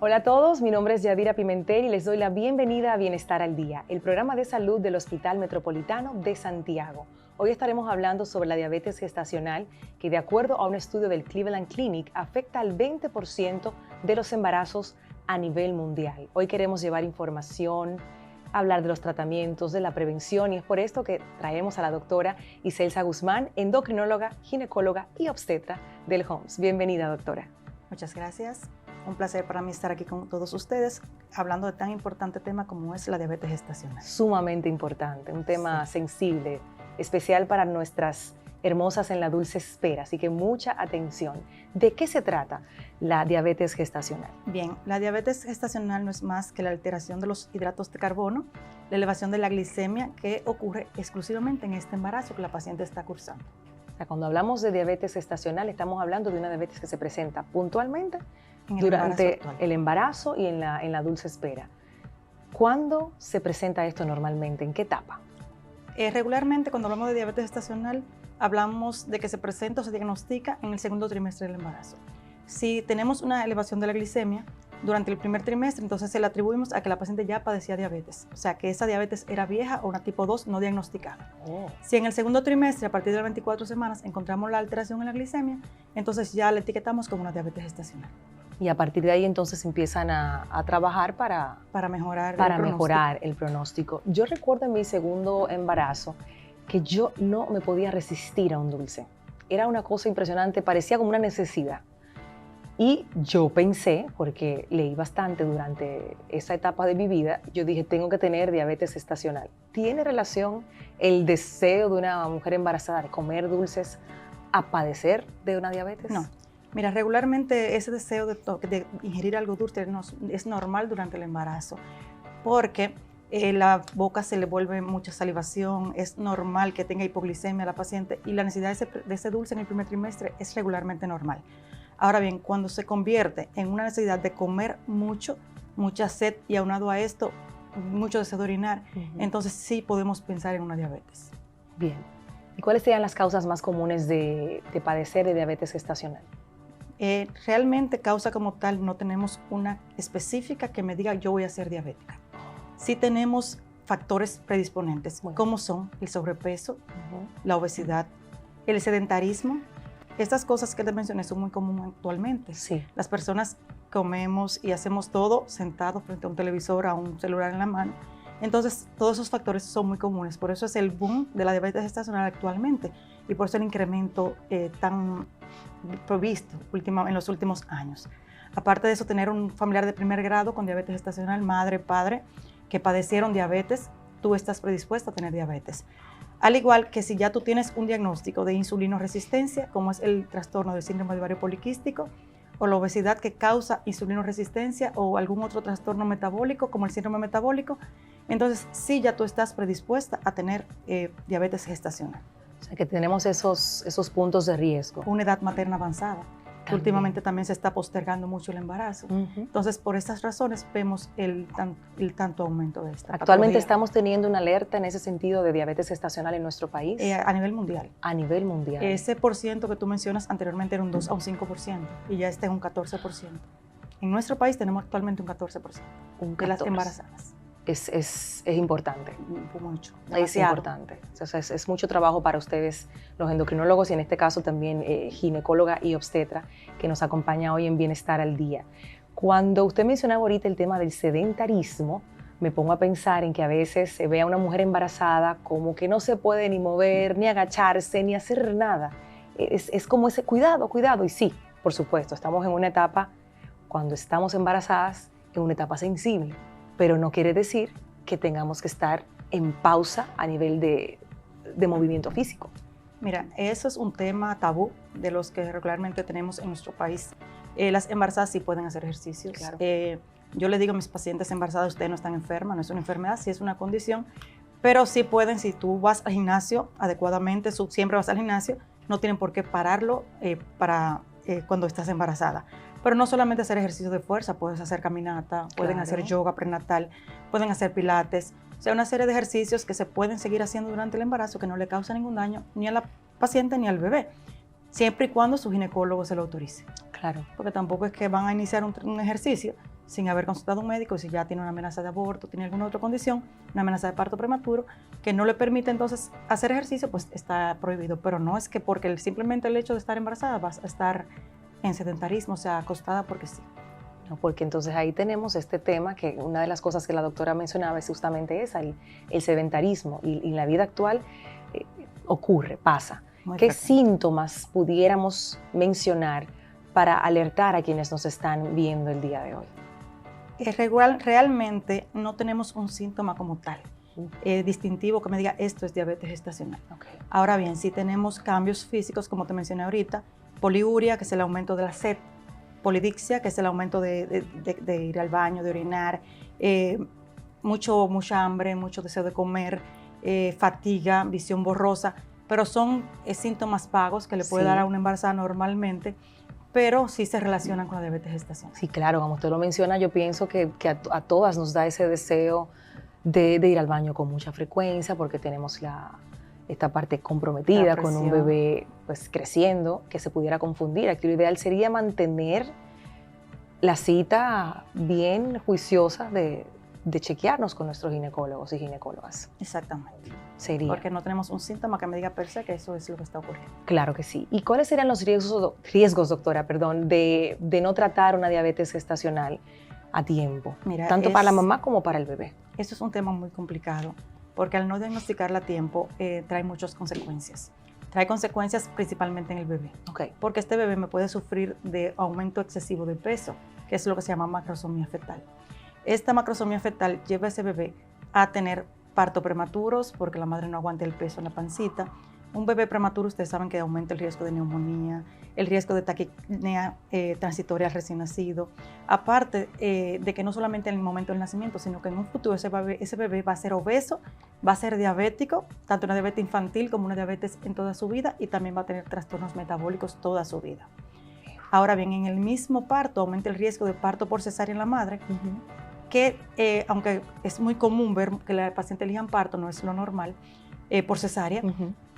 Hola a todos, mi nombre es Yadira Pimentel y les doy la bienvenida a Bienestar al Día, el programa de salud del Hospital Metropolitano de Santiago. Hoy estaremos hablando sobre la diabetes gestacional, que de acuerdo a un estudio del Cleveland Clinic afecta al 20% de los embarazos a nivel mundial. Hoy queremos llevar información, hablar de los tratamientos, de la prevención, y es por esto que traemos a la doctora Iselsa Guzmán, endocrinóloga, ginecóloga y obstetra del HOMS. Bienvenida, doctora. Muchas gracias. Un placer para mí estar aquí con todos ustedes hablando de tan importante tema como es la diabetes gestacional. Sumamente importante, un tema sensible, especial para nuestras hermosas en la dulce espera, así que mucha atención. ¿De qué se trata la diabetes gestacional? Bien, la diabetes gestacional no es más que la alteración de los hidratos de carbono, la elevación de la glicemia que ocurre exclusivamente en este embarazo que la paciente está cursando. O sea, cuando hablamos de diabetes gestacional, estamos hablando de una diabetes que se presenta puntualmente durante el embarazo y en la dulce espera. ¿Cuándo se presenta esto normalmente? ¿En qué etapa? Regularmente, cuando hablamos de diabetes gestacional, hablamos de que se presenta o se diagnostica en el segundo trimestre del embarazo. Si tenemos una elevación de la glicemia durante el primer trimestre, entonces se le atribuimos a que la paciente ya padecía diabetes, o sea, que esa diabetes era vieja o una tipo 2 no diagnosticada. Si en el segundo trimestre, a partir de las 24 semanas, encontramos la alteración en la glicemia, entonces ya la etiquetamos como una diabetes gestacional. Y a partir de ahí entonces empiezan a trabajar para mejorar el pronóstico. Yo recuerdo en mi segundo embarazo que yo no me podía resistir a un dulce. Era una cosa impresionante, parecía como una necesidad. Y yo pensé, porque leí bastante durante esa etapa de mi vida, yo dije, tengo que tener diabetes gestacional. ¿Tiene relación el deseo de una mujer embarazada de comer dulces a padecer de una diabetes? No. Mira, regularmente ese deseo de ingerir algo dulce es normal durante el embarazo, porque la boca se le vuelve mucha salivación, es normal que tenga hipoglicemia la paciente y la necesidad de ese dulce en el primer trimestre es regularmente normal. Ahora bien, cuando se convierte en una necesidad de comer mucho, mucha sed y aunado a esto, mucho deseo de orinar, entonces sí podemos pensar en una diabetes. Bien. ¿Y cuáles serían las causas más comunes de padecer de diabetes gestacional? Realmente causa como tal no tenemos una específica que me diga yo voy a ser diabética. Sí tenemos factores predisponentes, como son el sobrepeso, la obesidad, el sedentarismo. Estas cosas que te mencioné son muy comunes actualmente. Sí. Las personas comemos y hacemos todo sentados frente a un televisor, a un celular en la mano. Entonces, todos esos factores son muy comunes. Por eso es el boom de la diabetes gestacional actualmente y por eso el incremento tan provisto en los últimos años. Aparte de eso, tener un familiar de primer grado con diabetes gestacional, madre, padre, que padecieron diabetes, tú estás predispuesto a tener diabetes. Al igual que si ya tú tienes un diagnóstico de insulinoresistencia, como es el trastorno del síndrome de ovario poliquístico, o la obesidad que causa insulinoresistencia o algún otro trastorno metabólico, como el síndrome metabólico, entonces sí ya tú estás predispuesta a tener diabetes gestacional. O sea, que tenemos esos puntos de riesgo. Una edad materna avanzada. Últimamente también se está postergando mucho el embarazo. Entonces, por estas razones vemos el tanto aumento de esta Actualmente patología. estamos teniendo una alerta en ese sentido de diabetes gestacional en nuestro país. A nivel mundial. A nivel mundial. Ese % que tú mencionas anteriormente era un 2 a un 5% y ya está en un 14%. En nuestro país tenemos actualmente un 14% de las embarazadas. Es importante. Mucho. Es importante. O sea, es mucho trabajo para ustedes, los endocrinólogos, y en este caso también ginecóloga y obstetra, que nos acompaña hoy en Bienestar al Día. Cuando usted mencionaba ahorita el tema del sedentarismo, me pongo a pensar en que a veces se ve a una mujer embarazada como que no se puede ni mover, ni agacharse, ni hacer nada. Es como ese cuidado. Y sí, por supuesto, estamos en una etapa, cuando estamos embarazadas, en una etapa sensible. Pero no quiere decir que tengamos que estar en pausa a nivel de movimiento físico. Mira, eso es un tema tabú de los que regularmente tenemos en nuestro país. Las embarazadas sí pueden hacer ejercicios. Claro. Yo le digo a mis pacientes embarazadas, ustedes no están enfermas, no es una enfermedad, sí es una condición, pero sí pueden, si tú vas al gimnasio adecuadamente, siempre vas al gimnasio, no tienen por qué pararlo cuando estás embarazada. Pero no solamente hacer ejercicios de fuerza, puedes hacer caminata, pueden hacer yoga prenatal, pueden hacer pilates, o sea, una serie de ejercicios que se pueden seguir haciendo durante el embarazo que no le causa ningún daño ni a la paciente ni al bebé, siempre y cuando su ginecólogo se lo autorice. Claro. Porque tampoco es que van a iniciar un ejercicio sin haber consultado a un médico, si ya tiene una amenaza de aborto, tiene alguna otra condición, una amenaza de parto prematuro, que no le permite entonces hacer ejercicio, pues está prohibido. Pero no es que porque simplemente el hecho de estar embarazada vas a estar en sedentarismo, o sea, acostada porque sí. No, porque entonces ahí tenemos este tema que una de las cosas que la doctora mencionaba es justamente esa, el sedentarismo. Y en la vida actual ocurre, pasa. ¿Qué síntomas pudiéramos mencionar para alertar a quienes nos están viendo el día de hoy? Realmente no tenemos un síntoma como tal, distintivo que me diga esto es diabetes gestacional. Okay. Ahora bien, sí tenemos cambios físicos, como te mencioné ahorita, poliuria, que es el aumento de la sed, polidixia, que es el aumento de ir al baño, de orinar, mucha hambre, mucho deseo de comer, fatiga, visión borrosa, pero son síntomas vagos que le puede dar a una embarazada normalmente, pero sí se relacionan con la diabetes gestacional. Sí, claro, como usted lo menciona, yo pienso que a todas nos da ese deseo de ir al baño con mucha frecuencia porque tenemos esta parte comprometida con un bebé pues, creciendo, que se pudiera confundir. Aquí lo ideal sería mantener la cita bien juiciosa de chequearnos con nuestros ginecólogos y ginecólogas. Exactamente. Sería. Porque no tenemos un síntoma que me diga per se que eso es lo que está ocurriendo. Claro que sí. ¿Y cuáles serían los riesgos, doctora, de no tratar una diabetes gestacional a tiempo? Mira, tanto para la mamá como para el bebé. Eso es un tema muy complicado, porque al no diagnosticarla a tiempo trae muchas consecuencias. Trae consecuencias principalmente en el bebé. Okay. Porque este bebé me puede sufrir de aumento excesivo de peso, que es lo que se llama macrosomía fetal. Esta macrosomía fetal lleva a ese bebé a tener parto prematuros porque la madre no aguanta el peso en la pancita. Un bebé prematuro, ustedes saben que aumenta el riesgo de neumonía, el riesgo de taquipnea transitoria al recién nacido. Aparte de que no solamente en el momento del nacimiento, sino que en un futuro ese bebé va a ser obeso, va a ser diabético, tanto una diabetes infantil como una diabetes en toda su vida, y también va a tener trastornos metabólicos toda su vida. Ahora bien, en el mismo parto aumenta el riesgo de parto por cesárea en la madre, que aunque es muy común ver que la paciente elijan parto, no es lo normal, por cesárea,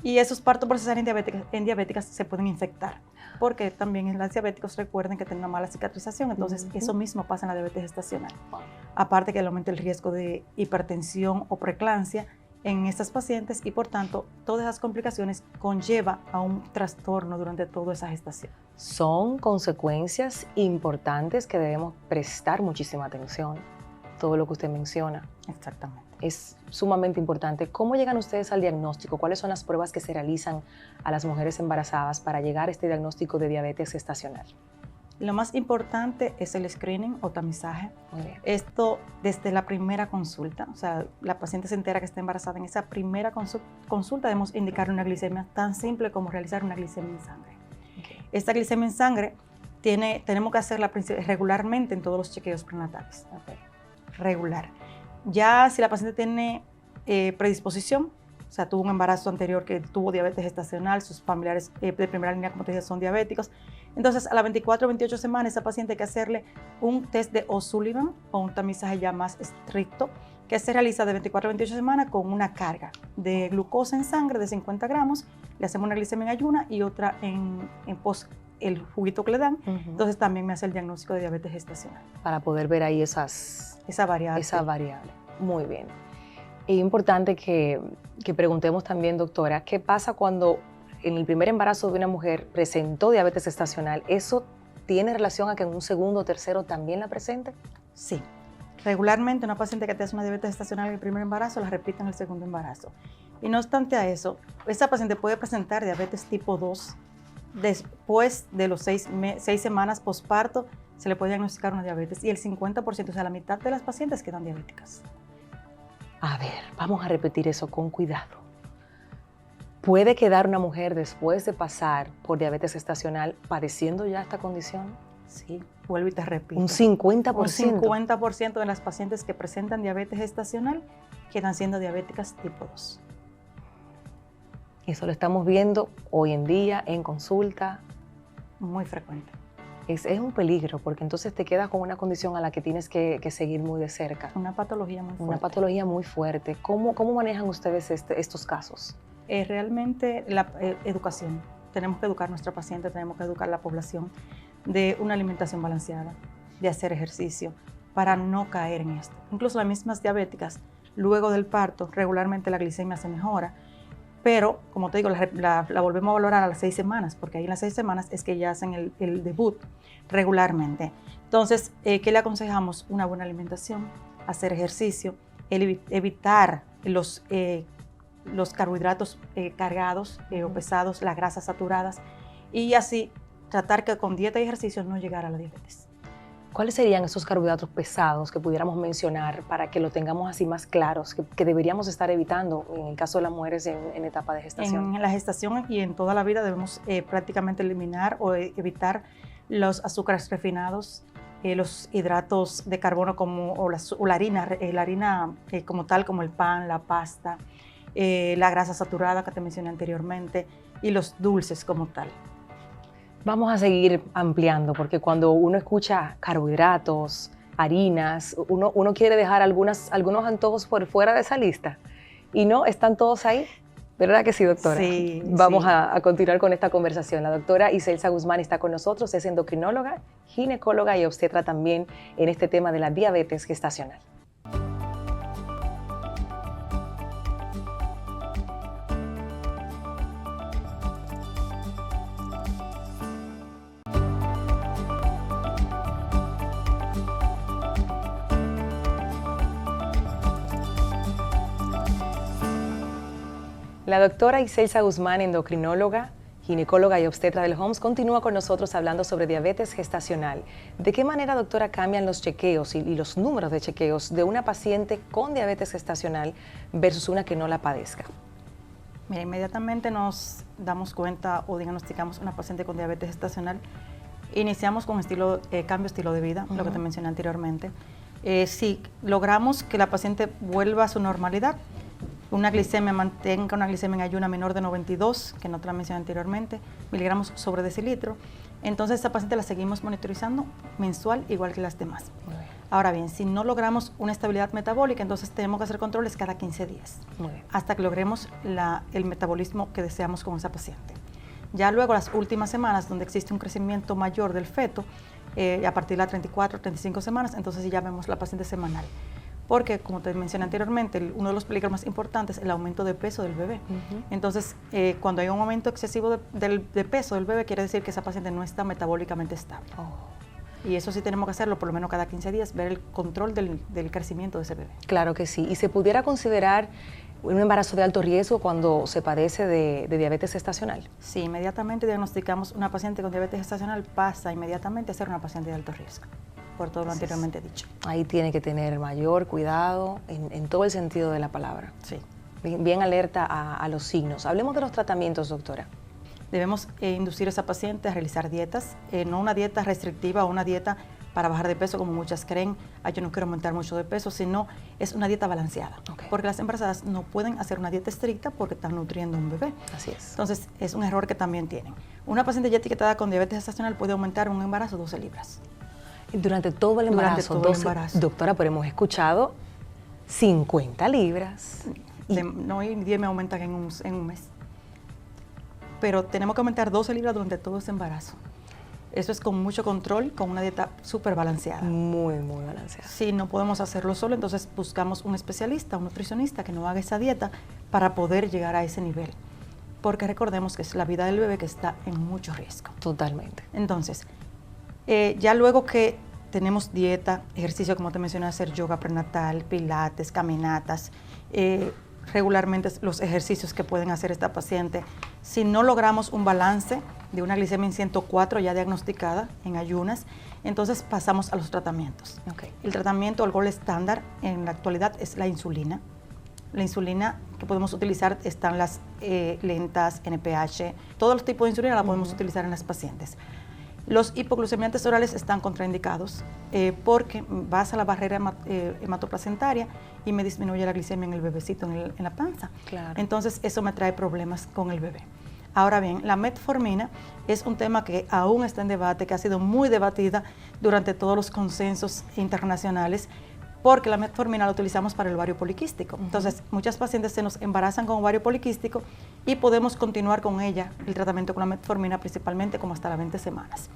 y esos partos por cesárea en diabéticas se pueden infectar, porque también en las diabéticos recuerden que tienen una mala cicatrización, entonces eso mismo pasa en la diabetes gestacional. Aparte que aumenta el riesgo de hipertensión o preeclampsia en estas pacientes y por tanto todas esas complicaciones conlleva a un trastorno durante toda esa gestación. Son consecuencias importantes que debemos prestar muchísima atención, todo lo que usted menciona. Exactamente. Es sumamente importante. ¿Cómo llegan ustedes al diagnóstico? ¿Cuáles son las pruebas que se realizan a las mujeres embarazadas para llegar a este diagnóstico de diabetes gestacional? Lo más importante es el screening o tamizaje. Muy bien. Esto desde la primera consulta, o sea, la paciente se entera que está embarazada. En esa primera consulta debemos indicar una glicemia tan simple como realizar una glicemia en sangre. Okay. Esta glicemia en sangre tenemos que hacerla regularmente en todos los chequeos prenatales. Okay. Regular. Ya si la paciente tiene predisposición, o sea, tuvo un embarazo anterior que tuvo diabetes gestacional, sus familiares de primera línea, como te dije, son diabéticos, entonces a las 24 o 28 semanas esa paciente hay que hacerle un test de O'Sullivan o un tamizaje ya más estricto que se realiza de 24 a 28 semanas con una carga de glucosa en sangre de 50 gramos, le hacemos una glicemia en ayuna y otra en post el juguito que le dan, entonces también me hace el diagnóstico de diabetes gestacional. Para poder ver ahí esa variable. Muy bien. Es importante que preguntemos también, doctora, ¿qué pasa cuando en el primer embarazo de una mujer presentó diabetes gestacional? ¿Eso tiene relación a que en un segundo o tercero también la presente? Sí. Regularmente una paciente que te hace una diabetes gestacional en el primer embarazo la repite en el segundo embarazo. Y no obstante a eso, esa paciente puede presentar diabetes tipo 2 después de los 6 semanas posparto, se le puede diagnosticar una diabetes y el 50%, o sea, la mitad de las pacientes quedan diabéticas. A ver, vamos a repetir eso con cuidado. ¿Puede quedar una mujer después de pasar por diabetes gestacional padeciendo ya esta condición? Sí, vuelvo y te repito. ¿Un 50%? Un 50% de las pacientes que presentan diabetes gestacional quedan siendo diabéticas tipo 2. Eso lo estamos viendo hoy en día en consulta. Muy frecuente. Es un peligro porque entonces te quedas con una condición a la que tienes que seguir muy de cerca. Una patología muy fuerte. Una patología muy fuerte. ¿Cómo manejan ustedes estos casos? Realmente la educación. Tenemos que educar a nuestra paciente, tenemos que educar a la población de una alimentación balanceada, de hacer ejercicio, para no caer en esto. Incluso las mismas diabéticas, luego del parto, regularmente la glicemia se mejora, pero como te digo, la volvemos a valorar a las 6 semanas, porque ahí en las 6 semanas es que ya hacen el debut regularmente. Entonces, ¿qué le aconsejamos? Una buena alimentación, hacer ejercicio, evitar los carbohidratos cargados o pesados, las grasas saturadas, y así tratar que con dieta y ejercicio no llegar a la diabetes. ¿Cuáles serían esos carbohidratos pesados que pudiéramos mencionar para que lo tengamos así más claros, que deberíamos estar evitando en el caso de las mujeres en etapa de gestación? En la gestación y en toda la vida debemos prácticamente eliminar o evitar los azúcares refinados, los hidratos de carbono o la harina como tal, como el pan, la pasta, la grasa saturada que te mencioné anteriormente y los dulces como tal. Vamos a seguir ampliando, porque cuando uno escucha carbohidratos, harinas, uno quiere dejar algunos antojos por fuera de esa lista. Y no, están todos ahí. ¿Verdad que sí, doctora? Sí. Vamos a continuar con esta conversación. La doctora Iselsa Guzmán está con nosotros, es endocrinóloga, ginecóloga y obstetra también en este tema de la diabetes gestacional. La doctora Iselsa Guzmán, endocrinóloga, ginecóloga y obstetra del HOMS, continúa con nosotros hablando sobre diabetes gestacional. ¿De qué manera, doctora, cambian los chequeos y los números de chequeos de una paciente con diabetes gestacional versus una que no la padezca? Mira, inmediatamente nos damos cuenta o diagnosticamos una paciente con diabetes gestacional, iniciamos con cambio de estilo de vida, lo que te mencioné anteriormente. Si logramos que la paciente vuelva a su normalidad, mantenga una glicemia en ayuna menor de 92, que no te la mencioné anteriormente, miligramos sobre decilitro, entonces esta paciente la seguimos monitorizando mensual igual que las demás. Ahora bien, si no logramos una estabilidad metabólica, entonces tenemos que hacer controles cada 15 días, hasta que logremos el metabolismo que deseamos con esa paciente. Ya luego, las últimas semanas, donde existe un crecimiento mayor del feto, a partir de las 34, 35 semanas, entonces ya vemos la paciente semanal. Porque, como te mencioné anteriormente, uno de los peligros más importantes es el aumento de peso del bebé. Entonces, cuando hay un aumento excesivo de peso del bebé, quiere decir que esa paciente no está metabólicamente estable. Y eso sí tenemos que hacerlo por lo menos cada 15 días, ver el control del crecimiento de ese bebé. Claro que sí. ¿Y se pudiera considerar un embarazo de alto riesgo cuando se padece de diabetes gestacional? Sí, inmediatamente diagnosticamos una paciente con diabetes gestacional, pasa inmediatamente a ser una paciente de alto riesgo, por todo lo anteriormente dicho. Ahí tiene que tener mayor cuidado en todo el sentido de la palabra. Sí. Bien alerta a los signos. Hablemos de los tratamientos, doctora. Debemos inducir a esa paciente a realizar dietas, no una dieta restrictiva o una dieta para bajar de peso como muchas creen, yo no quiero aumentar mucho de peso, sino es una dieta balanceada. Porque las embarazadas no pueden hacer una dieta estricta porque están nutriendo a un bebé. Así es. Entonces es un error que también tienen. Una paciente ya etiquetada con diabetes gestacional puede aumentar un embarazo 12 libras. Durante todo el embarazo. Durante todo el embarazo. Doctora, pero hemos escuchado 50 libras. No, y 10 me aumentan en un mes. Pero tenemos que aumentar 12 libras durante todo ese embarazo. Eso es con mucho control, con una dieta súper balanceada. Muy, muy balanceada. Si no podemos hacerlo solo, entonces buscamos un especialista, un nutricionista que nos haga esa dieta para poder llegar a ese nivel. Porque recordemos que es la vida del bebé que está en mucho riesgo. Totalmente. Entonces, ya luego que tenemos dieta, ejercicio, como te mencioné, hacer yoga prenatal, pilates, caminatas, regularmente los ejercicios que pueden hacer esta paciente. Si no logramos un balance de una glicemia en 104 ya diagnosticada en ayunas, entonces pasamos a los tratamientos. El tratamiento, el gold estándar en la actualidad es la insulina. La insulina que podemos utilizar están las lentas, NPH, todos los tipos de insulina la podemos utilizar en las pacientes. Los hipoglucemiantes orales están contraindicados porque baja la barrera hematoplacentaria y me disminuye la glicemia en el bebecito, en la panza. Claro. Entonces eso me trae problemas con el bebé. Ahora bien, la metformina es un tema que aún está en debate, que ha sido muy debatida durante todos los consensos internacionales, porque la metformina la utilizamos para el ovario poliquístico. Entonces, muchas pacientes se nos embarazan con ovario poliquístico y podemos continuar con ella, el tratamiento con la metformina, principalmente como hasta las 20 semanas.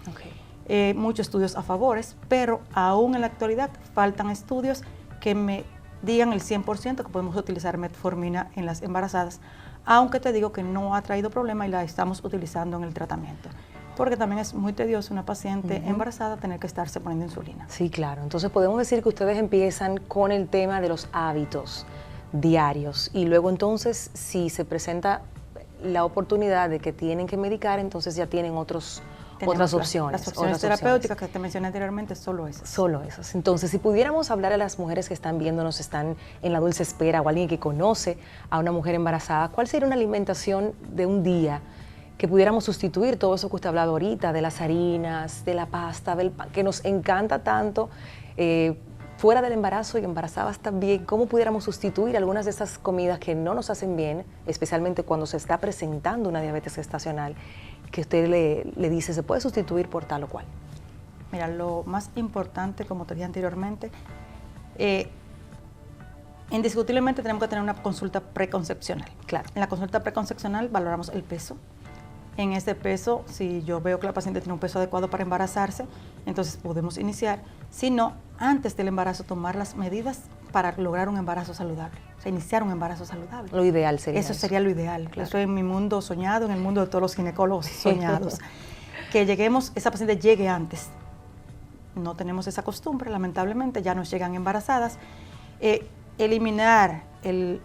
muchos estudios a favores, pero aún en la actualidad faltan estudios que me digan el 100% que podemos utilizar metformina en las embarazadas, aunque te digo que no ha traído problema y la estamos utilizando en el tratamiento. Porque también es muy tedioso una paciente embarazada tener que estarse poniendo insulina. Sí, claro. Entonces podemos decir que ustedes empiezan con el tema de los hábitos diarios y luego entonces si se presenta la oportunidad de que tienen que medicar, entonces ya tienen otras opciones. Las opciones terapéuticas que te mencioné anteriormente, solo esas. Solo esas. Entonces, si pudiéramos hablar a las mujeres que están viéndonos, están en la dulce espera o alguien que conoce a una mujer embarazada, ¿cuál sería una alimentación de un día que pudiéramos sustituir todo eso que usted ha hablado ahorita, de las harinas, de la pasta, del pan, que nos encanta tanto, fuera del embarazo y embarazadas también? ¿Cómo pudiéramos sustituir algunas de esas comidas que no nos hacen bien, especialmente cuando se está presentando una diabetes gestacional, que usted le dice se puede sustituir por tal o cual? Mira, lo más importante, como te dije anteriormente, indiscutiblemente tenemos que tener una consulta preconcepcional. Claro. En la consulta preconcepcional valoramos el peso. En ese peso, si yo veo que la paciente tiene un peso adecuado para embarazarse, entonces podemos iniciar. Si no, antes del embarazo, tomar las medidas para lograr un embarazo saludable. O sea, iniciar un embarazo saludable. Lo ideal sería eso. Sería lo ideal. Claro. Eso es mi mundo soñado, en el mundo de todos los ginecólogos soñados. Que esa paciente llegue antes. No tenemos esa costumbre, lamentablemente, ya nos llegan embarazadas. Eliminar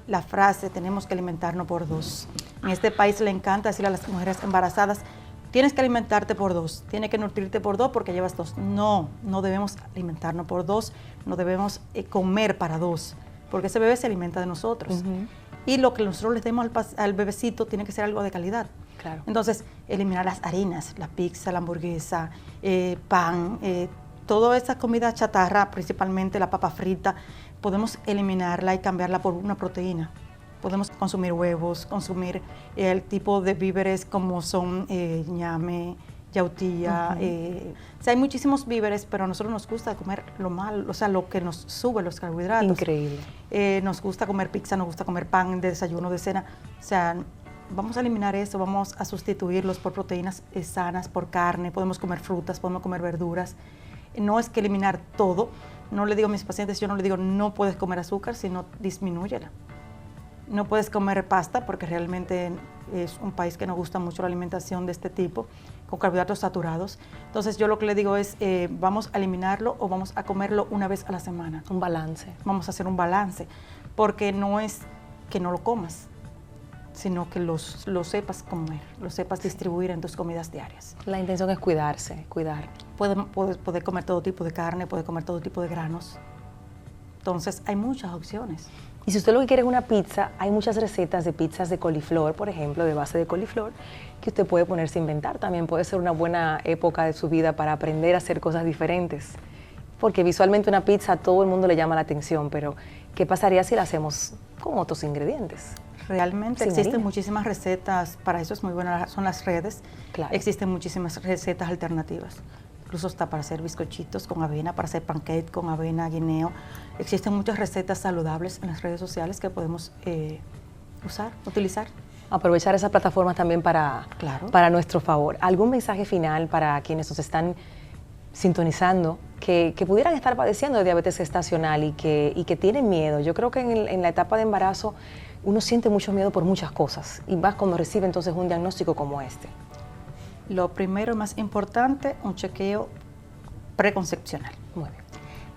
la frase, tenemos que alimentarnos por 2. En este país le encanta decir a las mujeres embarazadas, tienes que alimentarte por 2, tienes que nutrirte por 2 porque llevas 2. No debemos alimentarnos por 2, no debemos comer para 2, porque ese bebé se alimenta de nosotros. Y lo que nosotros les demos al bebecito tiene que ser algo de calidad. Claro. Entonces, eliminar las harinas, la pizza, la hamburguesa, pan, toda esa comida chatarra, principalmente la papa frita, podemos eliminarla y cambiarla por una proteína. Podemos consumir huevos, consumir el tipo de víveres como son ñame, yautía. O sea, hay muchísimos víveres, pero a nosotros nos gusta comer lo malo, o sea, lo que nos sube los carbohidratos. Increíble. Nos gusta comer pizza, nos gusta comer pan de desayuno, de cena. O sea, vamos a eliminar eso, vamos a sustituirlos por proteínas sanas, por carne, podemos comer frutas, podemos comer verduras. No es que eliminar todo. No le digo a mis pacientes, yo no le digo no puedes comer azúcar, sino disminúyela. No puedes comer pasta porque realmente es un país que nos gusta mucho la alimentación de este tipo, con carbohidratos saturados. Entonces yo lo que le digo es vamos a eliminarlo o vamos a comerlo una vez a la semana. Un balance. Vamos a hacer un balance, porque no es que no lo comas, sino que lo sepas comer, lo sepas distribuir en tus comidas diarias. La intención es cuidarse, cuidar. Puedes comer todo tipo de carne, puedes comer todo tipo de granos. Entonces, hay muchas opciones. Y si usted lo que quiere es una pizza, hay muchas recetas de pizzas de coliflor, por ejemplo, de base de coliflor, que usted puede ponerse a inventar. También puede ser una buena época de su vida para aprender a hacer cosas diferentes. Porque visualmente una pizza a todo el mundo le llama la atención, pero ¿qué pasaría si la hacemos con otros ingredientes? Realmente existen muchísimas recetas, para eso es muy buena, son las redes. Claro. Existen muchísimas recetas alternativas. Incluso está para hacer bizcochitos con avena, para hacer pancake con avena, guineo. Existen muchas recetas saludables en las redes sociales que podemos utilizar. Aprovechar esas plataformas también para nuestro favor. ¿Algún mensaje final para quienes nos están sintonizando que pudieran estar padeciendo de diabetes gestacional y que tienen miedo? Yo creo que en la etapa de embarazo uno siente mucho miedo por muchas cosas y más cuando recibe entonces un diagnóstico como este. Lo primero, más importante, un chequeo preconcepcional. Muy bien.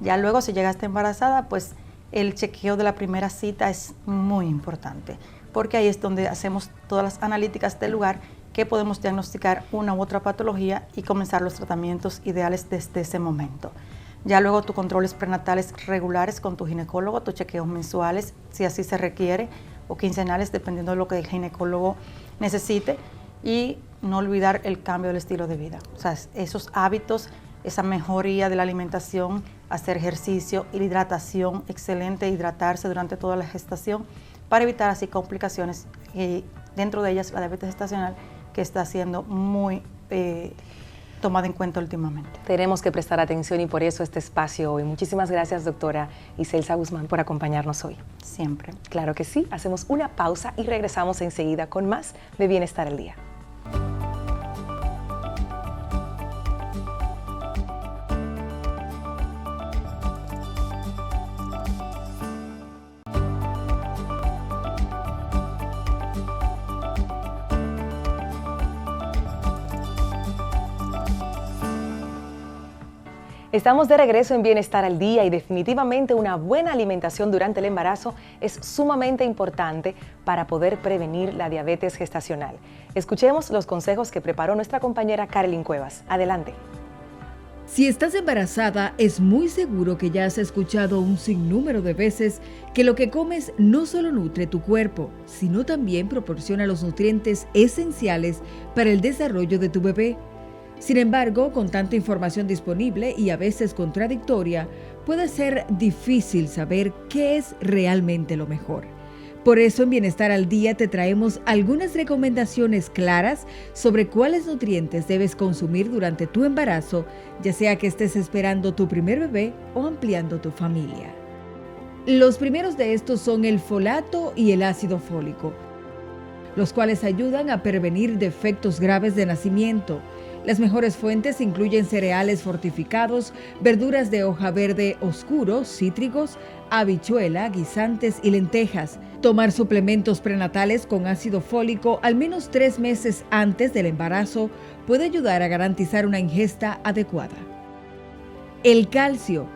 Ya luego, si llegaste embarazada, pues el chequeo de la primera cita es muy importante, porque ahí es donde hacemos todas las analíticas del lugar que podemos diagnosticar una u otra patología y comenzar los tratamientos ideales desde ese momento. Ya luego tus controles prenatales regulares con tu ginecólogo, tus chequeos mensuales, si así se requiere, o quincenales, dependiendo de lo que el ginecólogo necesite, y no olvidar el cambio del estilo de vida. O sea, esos hábitos, esa mejoría de la alimentación, hacer ejercicio y la hidratación, excelente hidratarse durante toda la gestación para evitar así complicaciones, y dentro de ellas la diabetes gestacional, que está siendo muy tomada en cuenta últimamente. Tenemos que prestar atención y por eso este espacio hoy. Muchísimas gracias, doctora Iselsa Guzmán, por acompañarnos hoy. Siempre. Claro que sí. Hacemos una pausa y regresamos enseguida con más de Bienestar al Día. Estamos de regreso en Bienestar al Día y definitivamente una buena alimentación durante el embarazo es sumamente importante para poder prevenir la diabetes gestacional. Escuchemos los consejos que preparó nuestra compañera Carolyn Cuevas. Adelante. Si estás embarazada, es muy seguro que ya has escuchado un sinnúmero de veces que lo que comes no solo nutre tu cuerpo, sino también proporciona los nutrientes esenciales para el desarrollo de tu bebé. Sin embargo, con tanta información disponible y a veces contradictoria, puede ser difícil saber qué es realmente lo mejor. Por eso en Bienestar al Día te traemos algunas recomendaciones claras sobre cuáles nutrientes debes consumir durante tu embarazo, ya sea que estés esperando tu primer bebé o ampliando tu familia. Los primeros de estos son el folato y el ácido fólico, los cuales ayudan a prevenir defectos graves de nacimiento. Las mejores fuentes incluyen cereales fortificados, verduras de hoja verde oscuro, cítricos, habichuela, guisantes y lentejas. Tomar suplementos prenatales con ácido fólico al menos 3 meses antes del embarazo puede ayudar a garantizar una ingesta adecuada. El calcio.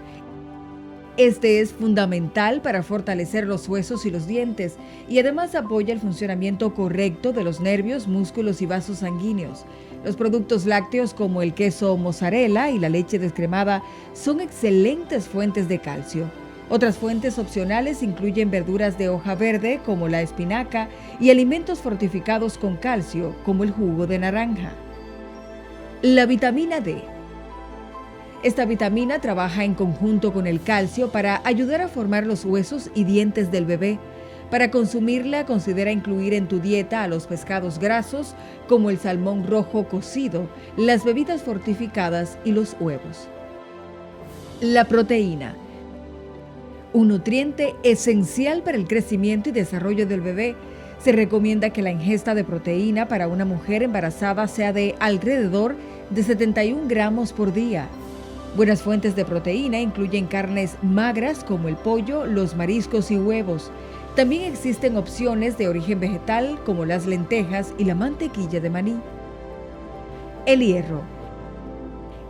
Este es fundamental para fortalecer los huesos y los dientes y además apoya el funcionamiento correcto de los nervios, músculos y vasos sanguíneos. Los productos lácteos como el queso mozzarella y la leche descremada son excelentes fuentes de calcio. Otras fuentes opcionales incluyen verduras de hoja verde como la espinaca y alimentos fortificados con calcio como el jugo de naranja. La vitamina D. Esta vitamina trabaja en conjunto con el calcio para ayudar a formar los huesos y dientes del bebé. Para consumirla, considera incluir en tu dieta a los pescados grasos como el salmón rojo cocido, las bebidas fortificadas y los huevos. La proteína. Un nutriente esencial para el crecimiento y desarrollo del bebé. Se recomienda que la ingesta de proteína para una mujer embarazada sea de alrededor de 71 gramos por día. Buenas fuentes de proteína incluyen carnes magras como el pollo, los mariscos y huevos. También existen opciones de origen vegetal como las lentejas y la mantequilla de maní. El hierro.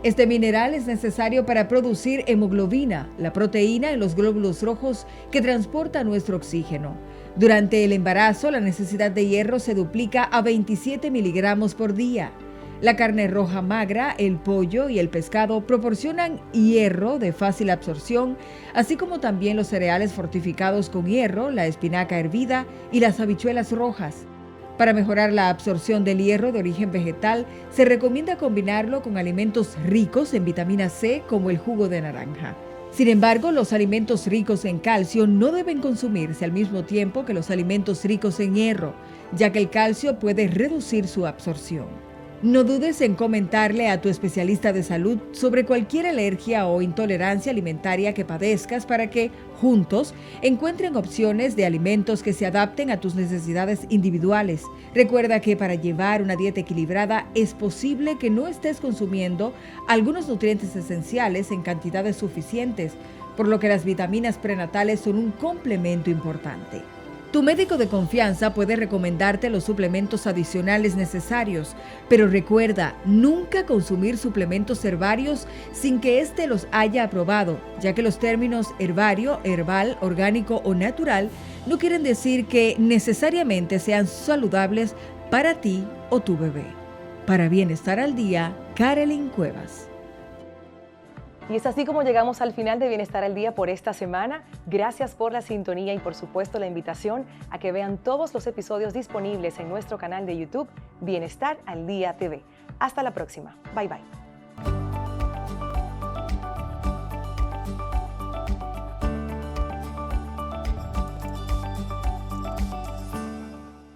Este mineral es necesario para producir hemoglobina, la proteína en los glóbulos rojos que transporta nuestro oxígeno. Durante el embarazo, la necesidad de hierro se duplica a 27 miligramos por día. La carne roja magra, el pollo y el pescado proporcionan hierro de fácil absorción, así como también los cereales fortificados con hierro, la espinaca hervida y las habichuelas rojas. Para mejorar la absorción del hierro de origen vegetal, se recomienda combinarlo con alimentos ricos en vitamina C como el jugo de naranja. Sin embargo, los alimentos ricos en calcio no deben consumirse al mismo tiempo que los alimentos ricos en hierro, ya que el calcio puede reducir su absorción. No dudes en comentarle a tu especialista de salud sobre cualquier alergia o intolerancia alimentaria que padezcas para que, juntos, encuentren opciones de alimentos que se adapten a tus necesidades individuales. Recuerda que para llevar una dieta equilibrada es posible que no estés consumiendo algunos nutrientes esenciales en cantidades suficientes, por lo que las vitaminas prenatales son un complemento importante. Tu médico de confianza puede recomendarte los suplementos adicionales necesarios, pero recuerda nunca consumir suplementos herbarios sin que éste los haya aprobado, ya que los términos herbario, herbal, orgánico o natural no quieren decir que necesariamente sean saludables para ti o tu bebé. Para Bienestar al Día, Carolyn Cuevas. Y es así como llegamos al final de Bienestar al Día por esta semana. Gracias por la sintonía y por supuesto la invitación a que vean todos los episodios disponibles en nuestro canal de YouTube Bienestar al Día TV. Hasta la próxima. Bye bye.